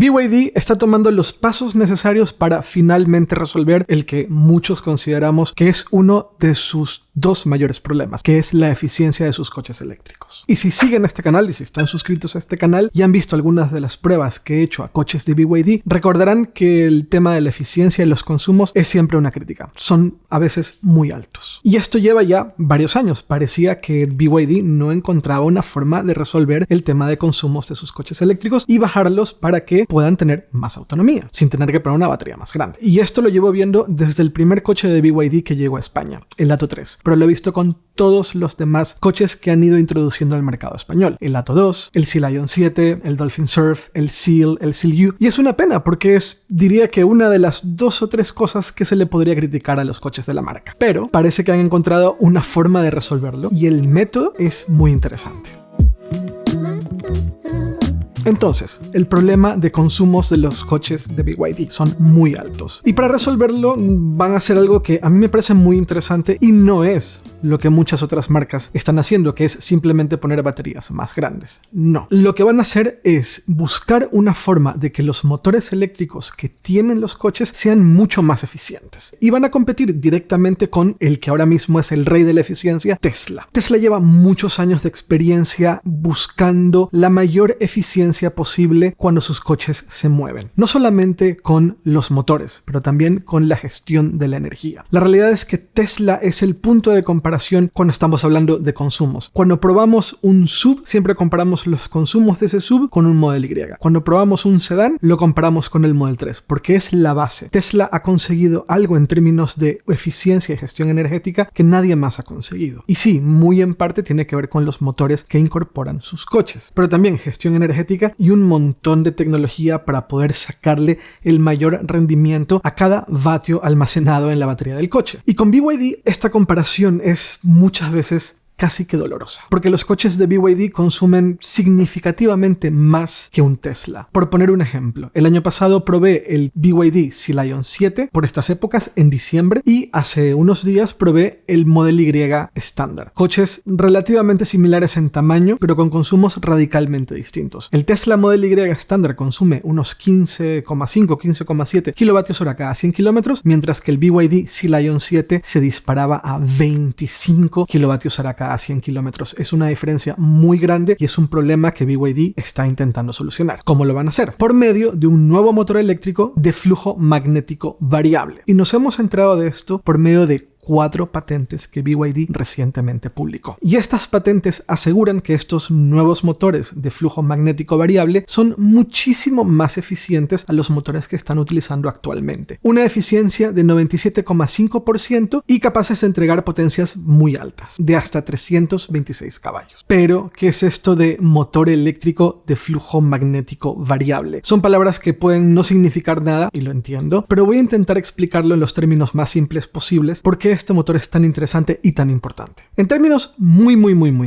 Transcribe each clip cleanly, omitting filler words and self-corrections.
BYD está tomando los pasos necesarios para finalmente resolver el que muchos consideramos que es uno de sus dos mayores problemas, que es la eficiencia de sus coches eléctricos. Y si siguen este canal y si están suscritos a este canal y han visto algunas de las pruebas que he hecho a coches de BYD, recordarán que el tema de la eficiencia y los consumos es siempre una crítica. Son a veces muy altos. Y esto lleva ya varios años. Parecía que BYD no encontraba una forma de resolver el tema de consumos de sus coches eléctricos y bajarlos para que puedan tener más autonomía, sin tener que poner una batería más grande. Y esto lo llevo viendo desde el primer coche de BYD que llegó a España, el Atto 3. Pero lo he visto con todos los demás coches que han ido introduciendo al mercado español. El Atto 2, el Sea Lion 7, el Dolphin Surf, el Seal U. Y es una pena porque diría que una de las 2 o 3 cosas que se le podría criticar a los coches de la marca. Pero parece que han encontrado una forma de resolverlo y el método es muy interesante. Entonces, el problema de consumos de los coches de BYD son muy altos. Y para resolverlo van a hacer algo que a mí me parece muy interesante y no es lo que muchas otras marcas están haciendo, que es simplemente poner baterías más grandes. No. Lo que van a hacer es buscar una forma de que los motores eléctricos que tienen los coches sean mucho más eficientes. Y van a competir directamente con el que ahora mismo es el rey de la eficiencia, Tesla. Tesla lleva muchos años de experiencia buscando la mayor eficiencia posible cuando sus coches se mueven. No solamente con los motores, pero también con la gestión de la energía. La realidad es que Tesla es el punto de comparación cuando estamos hablando de consumos. Cuando probamos un SUV, siempre comparamos los consumos de ese SUV con un Model Y. Cuando probamos un sedán, lo comparamos con el Model 3, porque es la base. Tesla ha conseguido algo en términos de eficiencia y gestión energética que nadie más ha conseguido. Y sí, muy en parte tiene que ver con los motores que incorporan sus coches, pero también gestión energética y un montón de tecnología para poder sacarle el mayor rendimiento a cada vatio almacenado en la batería del coche. Y con BYD esta comparación es muchas veces casi que dolorosa, porque los coches de BYD consumen significativamente más que un Tesla. Por poner un ejemplo, el año pasado probé el BYD Sea Lion 7 por estas épocas en diciembre y hace unos días probé el Model Y estándar. Coches relativamente similares en tamaño, pero con consumos radicalmente distintos. El Tesla Model Y estándar consume unos 15,7 kWh cada 100 km, mientras que el BYD Sea Lion 7 se disparaba a 25 kWh cada 100 kilómetros. Es una diferencia muy grande y es un problema que BYD está intentando solucionar. ¿Cómo lo van a hacer? Por medio de un nuevo motor eléctrico de flujo magnético variable. Y nos hemos enterado de esto por medio de 4 patentes que BYD recientemente publicó. Y estas patentes aseguran que estos nuevos motores de flujo magnético variable son muchísimo más eficientes a los motores que están utilizando actualmente. Una eficiencia de 97,5% y capaces de entregar potencias muy altas, de hasta 326 caballos. Pero, ¿qué es esto de motor eléctrico de flujo magnético variable? Son palabras que pueden no significar nada, y lo entiendo, pero voy a intentar explicarlo en los términos más simples posibles porque este motor es tan interesante y tan importante. En términos muy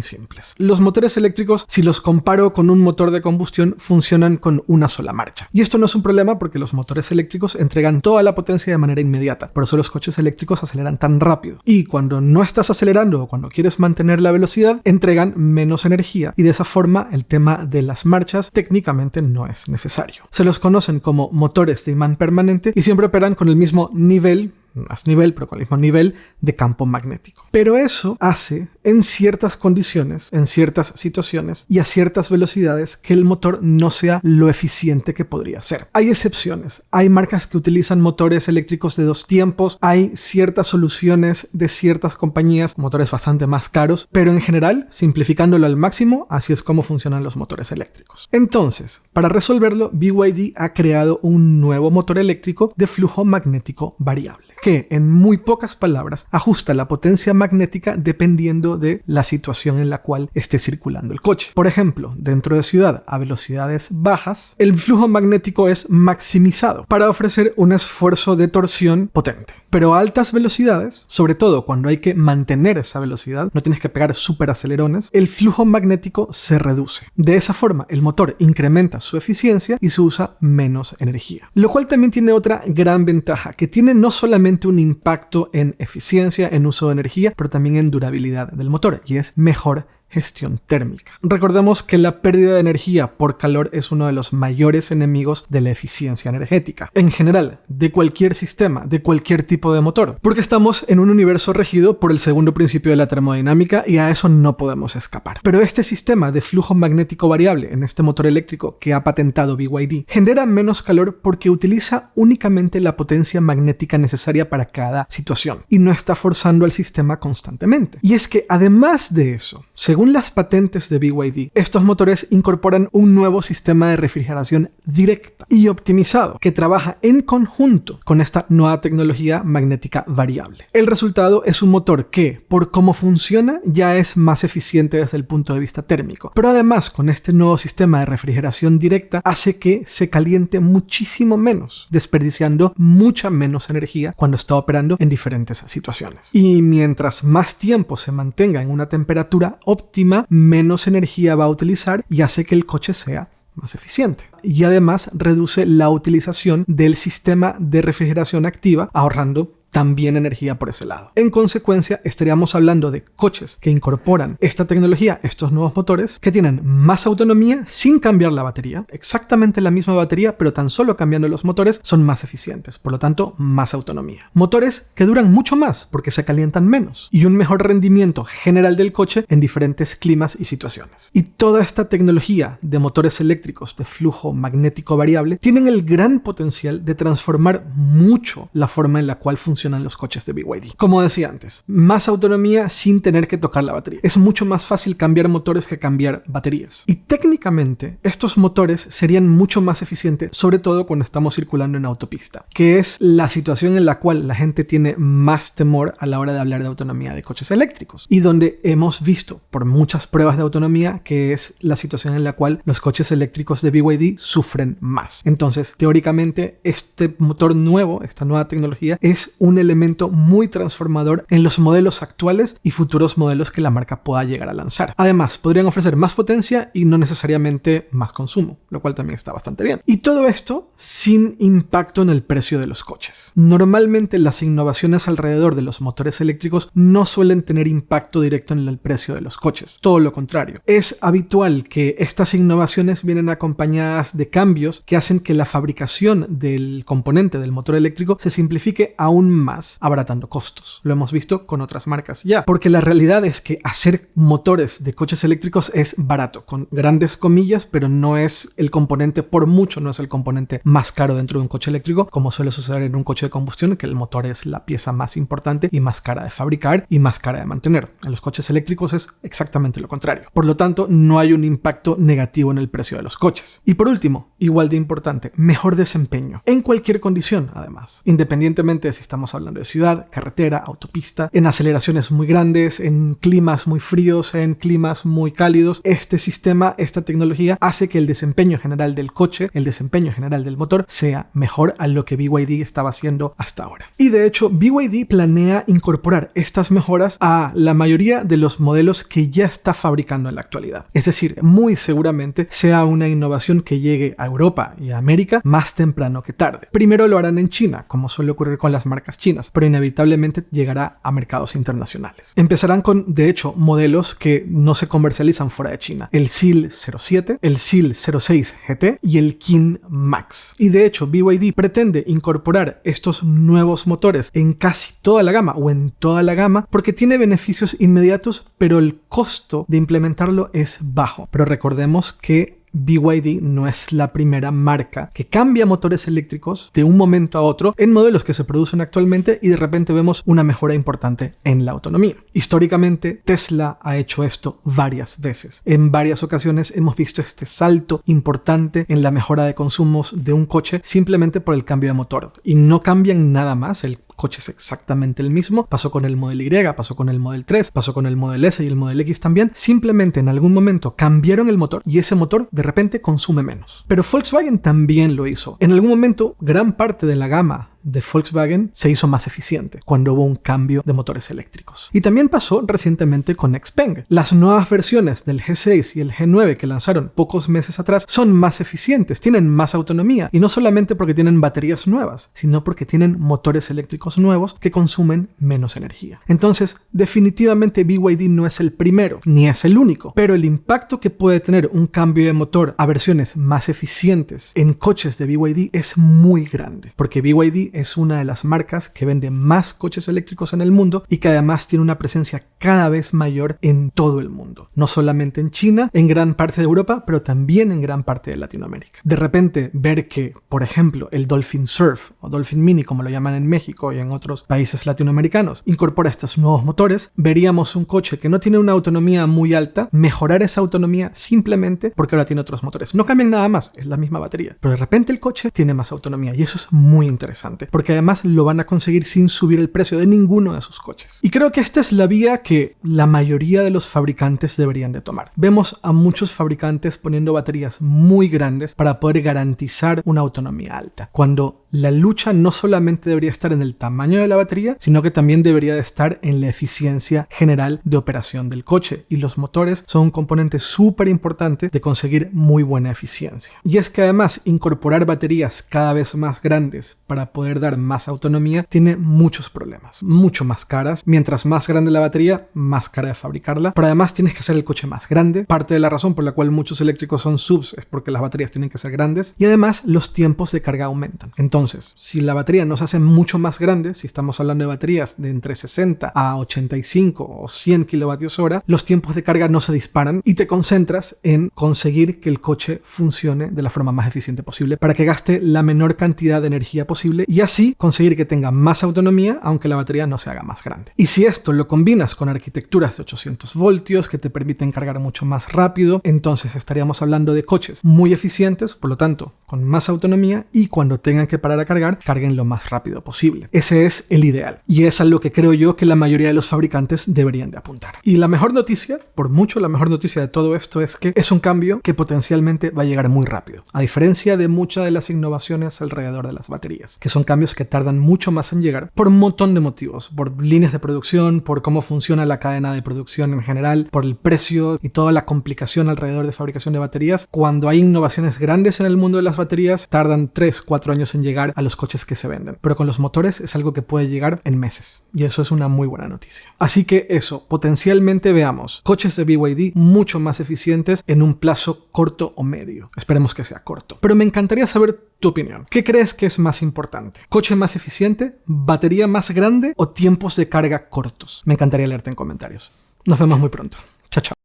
simples, los motores eléctricos, si los comparo con un motor de combustión, funcionan con una sola marcha. Y esto no es un problema porque los motores eléctricos entregan toda la potencia de manera inmediata. Por eso los coches eléctricos aceleran tan rápido. Y cuando no estás acelerando o cuando quieres mantener la velocidad, entregan menos energía. Y de esa forma, el tema de las marchas técnicamente no es necesario. Se los conocen como motores de imán permanente y siempre operan con el mismo nivel, más nivel, pero con el mismo nivel de campo magnético. Pero eso hace en ciertas condiciones, en ciertas situaciones y a ciertas velocidades que el motor no sea lo eficiente que podría ser. Hay excepciones. Hay marcas que utilizan motores eléctricos de 2 tiempos, hay ciertas soluciones de ciertas compañías, motores bastante más caros, pero en general, simplificándolo al máximo, así es como funcionan los motores eléctricos. Entonces, para resolverlo, BYD ha creado un nuevo motor eléctrico de flujo magnético variable, que en muy pocas palabras ajusta la potencia magnética dependiendo de la situación en la cual esté circulando el coche. Por ejemplo, dentro de ciudad a velocidades bajas, el flujo magnético es maximizado para ofrecer un esfuerzo de torsión potente. Pero a altas velocidades, sobre todo cuando hay que mantener esa velocidad, no tienes que pegar súper acelerones, el flujo magnético se reduce. De esa forma, el motor incrementa su eficiencia y se usa menos energía. Lo cual también tiene otra gran ventaja, que tiene no solamente un impacto en eficiencia, en uso de energía, pero también en durabilidad del motor, y es mejor gestión térmica. Recordemos que la pérdida de energía por calor es uno de los mayores enemigos de la eficiencia energética. En general, de cualquier sistema, de cualquier tipo de motor. Porque estamos en un universo regido por el segundo principio de la termodinámica y a eso no podemos escapar. Pero este sistema de flujo magnético variable en este motor eléctrico que ha patentado BYD genera menos calor porque utiliza únicamente la potencia magnética necesaria para cada situación y no está forzando al sistema constantemente. Y es que además de eso, según las patentes de BYD, estos motores incorporan un nuevo sistema de refrigeración directa y optimizado que trabaja en conjunto con esta nueva tecnología magnética variable. El resultado es un motor que, por cómo funciona, ya es más eficiente desde el punto de vista térmico, pero además con este nuevo sistema de refrigeración directa hace que se caliente muchísimo menos, desperdiciando mucha menos energía cuando está operando en diferentes situaciones. Y mientras más tiempo se mantenga en una temperatura óptima, menos energía va a utilizar y hace que el coche sea más eficiente. Y además reduce la utilización del sistema de refrigeración activa, ahorrando también energía por ese lado. En consecuencia, estaríamos hablando de coches que incorporan esta tecnología, estos nuevos motores, que tienen más autonomía sin cambiar la batería, exactamente la misma batería, pero tan solo cambiando los motores son más eficientes, por lo tanto, más autonomía. Motores que duran mucho más porque se calientan menos y un mejor rendimiento general del coche en diferentes climas y situaciones. Y toda esta tecnología de motores eléctricos de flujo magnético variable tienen el gran potencial de transformar mucho la forma en la cual funcionan los coches de BYD. Como decía antes, más autonomía sin tener que tocar la batería. Es mucho más fácil cambiar motores que cambiar baterías. Y técnicamente, estos motores serían mucho más eficientes, sobre todo cuando estamos circulando en autopista, que es la situación en la cual la gente tiene más temor a la hora de hablar de autonomía de coches eléctricos. Y donde hemos visto por muchas pruebas de autonomía que es la situación en la cual los coches eléctricos de BYD sufren más. Entonces, teóricamente, este motor nuevo, esta nueva tecnología, es un elemento muy transformador en los modelos actuales y futuros modelos que la marca pueda llegar a lanzar. Además, podrían ofrecer más potencia y no necesariamente más consumo, lo cual también está bastante bien. Y todo esto sin impacto en el precio de los coches. Normalmente las innovaciones alrededor de los motores eléctricos no suelen tener impacto directo en el precio de los coches. Todo lo contrario. Es habitual que estas innovaciones vienen acompañadas de cambios que hacen que la fabricación del componente del motor eléctrico se simplifique aún más, abaratando costos. Lo hemos visto con otras marcas ya, porque la realidad es que hacer motores de coches eléctricos es barato, con grandes comillas, pero no es el componente, por mucho no es el componente más caro dentro de un coche eléctrico, como suele suceder en un coche de combustión, que el motor es la pieza más importante y más cara de fabricar y más cara de mantener. En los coches eléctricos es exactamente lo contrario. Por lo tanto, no hay un impacto negativo en el precio de los coches. Y por último, igual de importante, mejor desempeño, en cualquier condición además, independientemente de si estamos hablando de ciudad, carretera, autopista, en aceleraciones muy grandes, en climas muy fríos, en climas muy cálidos. Este sistema, esta tecnología hace que el desempeño general del coche, el desempeño general del motor sea mejor a lo que BYD estaba haciendo hasta ahora. Y de hecho, BYD planea incorporar estas mejoras a la mayoría de los modelos que ya está fabricando en la actualidad. Es decir, muy seguramente sea una innovación que llegue a Europa y a América más temprano que tarde. Primero lo harán en China, como suele ocurrir con las marcas chinas, pero inevitablemente llegará a mercados internacionales. Empezarán con, de hecho, modelos que no se comercializan fuera de China. El SEAL 07, el SEAL 06 GT y el King Max. Y de hecho, BYD pretende incorporar estos nuevos motores en casi toda la gama o en toda la gama porque tiene beneficios inmediatos, pero el costo de implementarlo es bajo. Pero recordemos que BYD no es la primera marca que cambia motores eléctricos de un momento a otro en modelos que se producen actualmente y de repente vemos una mejora importante en la autonomía. Históricamente, Tesla ha hecho esto varias veces. En varias ocasiones hemos visto este salto importante en la mejora de consumos de un coche simplemente por el cambio de motor. Y no cambian nada más, el coche es exactamente el mismo. Pasó con el Model Y, pasó con el Model 3, pasó con el Model S y el Model X también. Simplemente en algún momento cambiaron el motor y ese motor de repente consume menos. Pero Volkswagen también lo hizo. En algún momento, gran parte de la gama de Volkswagen se hizo más eficiente cuando hubo un cambio de motores eléctricos. Y también pasó recientemente con Xpeng. Las nuevas versiones del G6 y el G9 que lanzaron pocos meses atrás son más eficientes, tienen más autonomía, y no solamente porque tienen baterías nuevas, sino porque tienen motores eléctricos nuevos que consumen menos energía. Entonces, definitivamente BYD no es el primero, ni es el único, pero el impacto que puede tener un cambio de motor a versiones más eficientes en coches de BYD es muy grande, porque BYD es una de las marcas que vende más coches eléctricos en el mundo y que además tiene una presencia cada vez mayor en todo el mundo, no solamente en China, en gran parte de Europa, pero también en gran parte de Latinoamérica. De repente ver que, por ejemplo, el Dolphin Surf o Dolphin Mini, como lo llaman en México y en otros países latinoamericanos, incorpora estos nuevos motores, veríamos un coche que no tiene una autonomía muy alta mejorar esa autonomía simplemente porque ahora tiene otros motores. No cambian nada más, es la misma batería, pero de repente el coche tiene más autonomía y eso es muy interesante, porque además lo van a conseguir sin subir el precio de ninguno de sus coches. Y creo que esta es la vía que la mayoría de los fabricantes deberían de tomar. Vemos a muchos fabricantes poniendo baterías muy grandes para poder garantizar una autonomía alta, cuando la lucha no solamente debería estar en el tamaño de la batería, sino que también debería de estar en la eficiencia general de operación del coche, y los motores son un componente súper importante de conseguir muy buena eficiencia. Y es que además incorporar baterías cada vez más grandes para poder dar más autonomía tiene muchos problemas, mucho más caras. Mientras más grande la batería, más cara de fabricarla, pero además tienes que hacer el coche más grande. Parte de la razón por la cual muchos eléctricos son SUVs es porque las baterías tienen que ser grandes, y además los tiempos de carga aumentan. Entonces, si la batería no se hace mucho más grande, si estamos hablando de baterías de entre 60 a 85 o 100 kilovatios hora, los tiempos de carga no se disparan y te concentras en conseguir que el coche funcione de la forma más eficiente posible para que gaste la menor cantidad de energía posible y así conseguir que tenga más autonomía aunque la batería no se haga más grande. Y si esto lo combinas con arquitecturas de 800 voltios que te permiten cargar mucho más rápido, entonces estaríamos hablando de coches muy eficientes, por lo tanto, con más autonomía, y cuando tengan que parar a cargar, carguen lo más rápido posible. Ese es el ideal y es a lo que creo yo que la mayoría de los fabricantes deberían de apuntar. Y la mejor noticia, por mucho la mejor noticia de todo esto, es que es un cambio que potencialmente va a llegar muy rápido, a diferencia de muchas de las innovaciones alrededor de las baterías, que son cambios que tardan mucho más en llegar por un montón de motivos, por líneas de producción, por cómo funciona la cadena de producción en general, por el precio y toda la complicación alrededor de fabricación de baterías. Cuando hay innovaciones grandes en el mundo de las baterías, tardan 3-4 años en llegar a los coches que se venden, pero con los motores es algo que puede llegar en meses, y eso es una muy buena noticia. Así que eso, potencialmente veamos coches de BYD mucho más eficientes en un plazo corto o medio. Esperemos que sea corto. Pero me encantaría saber tu opinión. ¿Qué crees que es más importante? ¿Coche más eficiente? ¿Batería más grande? ¿O tiempos de carga cortos? Me encantaría leerte en comentarios. Nos vemos muy pronto. Chao, chao.